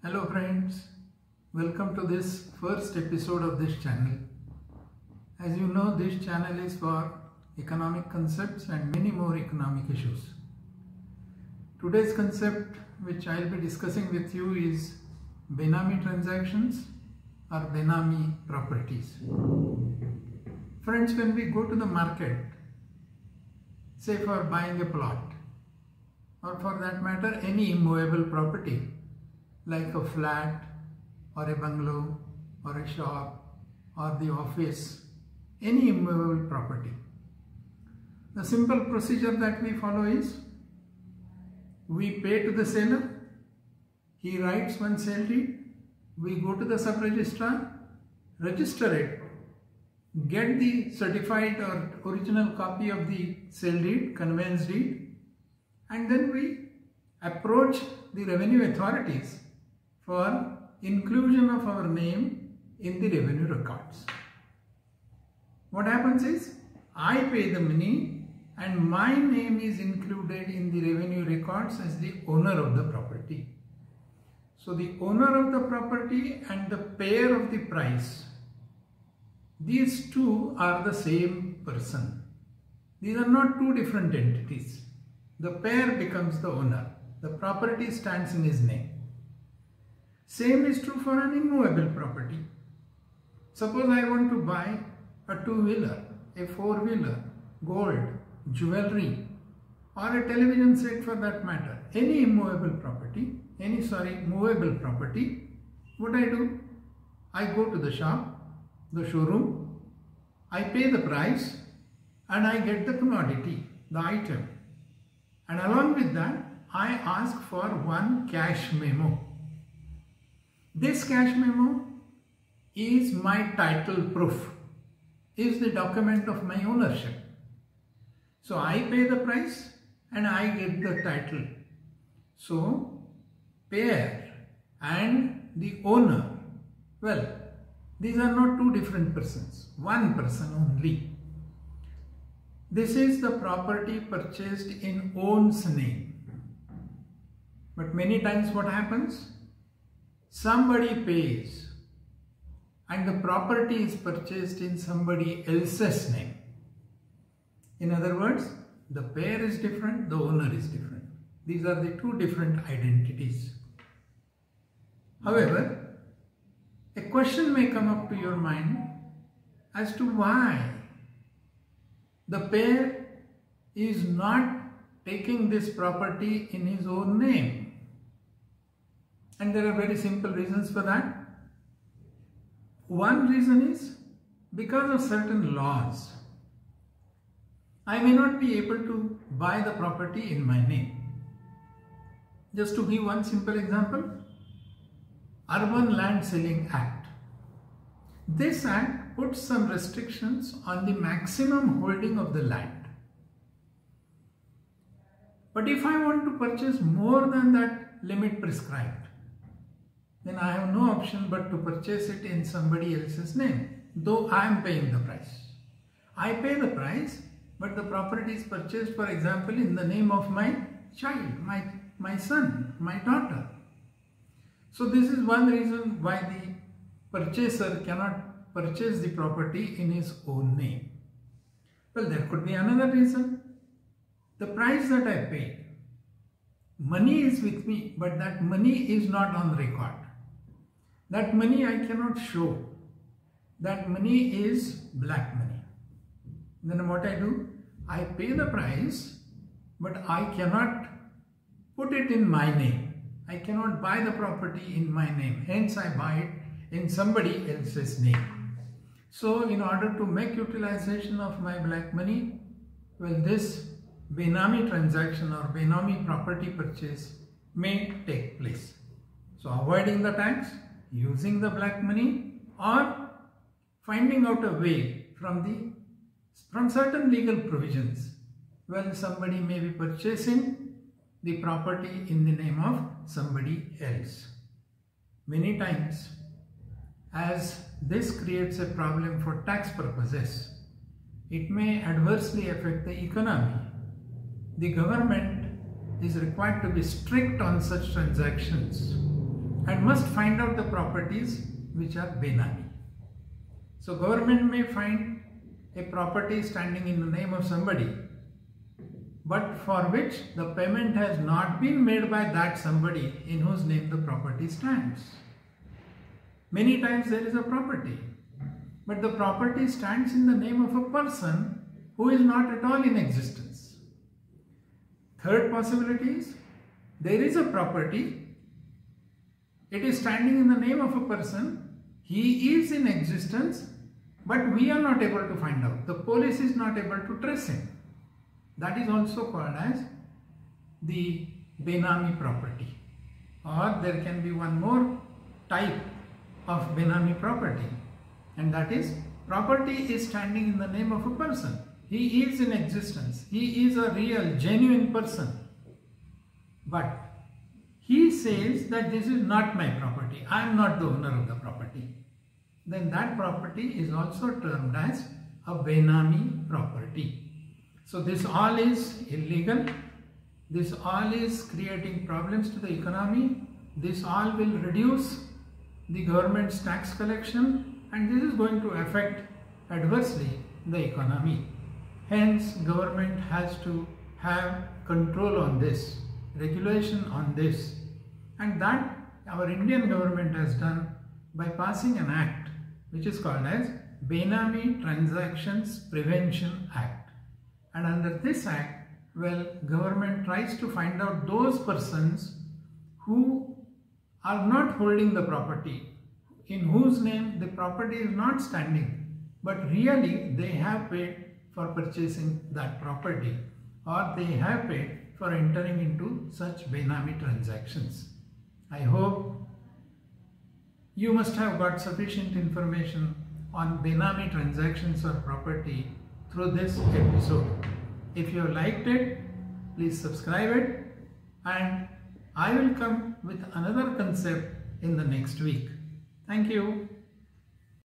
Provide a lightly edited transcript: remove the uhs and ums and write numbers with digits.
Hello friends, welcome to this first episode of this channel. As you know, this channel is for economic concepts and many more economic issues. Today's concept which I will be discussing with you is Benami transactions or Benami properties. Friends, when we go to the market, say for buying a plot or for that matter any immovable property like a flat or a bungalow or a shop or the office, any immovable property. The simple procedure that we follow is we pay to the seller, he writes one sale deed, we go to the sub-registrar, register it, get the certified or original copy of the sale deed, conveyance deed, and then we approach the revenue authorities for inclusion of our name in the revenue records. What happens is, I pay the money and my name is included in the revenue records as the owner of the property. So the owner of the property and the payer of the price, these two are the same person. These are not two different entities. The payer becomes the owner. The property stands in his name. Same is true for an immovable property. Suppose I want to buy a two-wheeler, a four-wheeler, gold, jewelry, or a television set for that matter. Any movable property, what I do? I go to the shop, the showroom, I pay the price and I get the commodity, the item. And along with that, I ask for one cash memo. This cash memo is my title proof, is the document of my ownership. So I pay the price and I get the title. So payer and the owner, well, these are not two different persons, one person only. This is the property purchased in own's name. But many times what happens? Somebody pays and the property is purchased in somebody else's name. In other words, the payer is different, the owner is different. These are the two different identities. However, a question may come up to your mind as to why the payer is not taking this property in his own name. And there are very simple reasons for that. One reason is because of certain laws. I may not be able to buy the property in my name. Just to give one simple example, Urban Land Selling Act. This act puts some restrictions on the maximum holding of the land. But if I want to purchase more than that limit prescribed, then I have no option but to purchase it in somebody else's name, though I am paying the price. I pay the price, but the property is purchased, for example, in the name of my child, my son, my daughter. So this is one reason why the purchaser cannot purchase the property in his own name. Well, there could be another reason. The price that I paid, money is with me, but that money is not on record. That money I cannot show. That money is black money. Then what I do? I pay the price, but I cannot put it in my name. I cannot buy the property in my name. Hence I buy it in somebody else's name. So in order to make utilization of my black money, well, this Benami transaction or Benami property purchase may take place. So avoiding the tax, using the black money, or finding out a way from certain legal provisions. Well, somebody may be purchasing the property in the name of somebody else. Many times, as this creates a problem for tax purposes, it may adversely affect the economy. The government is required to be strict on such transactions and must find out the properties which are Benami. So government may find a property standing in the name of somebody, but for which the payment has not been made by that somebody in whose name the property stands. Many times there is a property, but the property stands in the name of a person who is not at all in existence. Third possibility is, there is a property, it is standing in the name of a person, he is in existence, but we are not able to find out. The police is not able to trace him. That is also called as the Benami property. Or there can be one more type of Benami property, and that is, property is standing in the name of a person. He is in existence. He is a real, genuine person. But he says that this is not my property. I am not the owner of the property. Then that property is also termed as a Benami property. So this all is illegal. This all is creating problems to the economy. This all will reduce the government's tax collection, and this is going to affect adversely the economy. Hence, government has to have control on this, regulation on this, and that our Indian government has done by passing an act which is called as Benami Transactions Prevention Act. And under this act, well, government tries to find out those persons who are not holding the property, in whose name the property is not standing, but really they have paid for purchasing that property, or they have paid for entering into such Benami transactions. I hope you must have got sufficient information on Benami transactions or property through this episode. If you liked it, please subscribe it, and I will come with another concept in the next week. Thank you.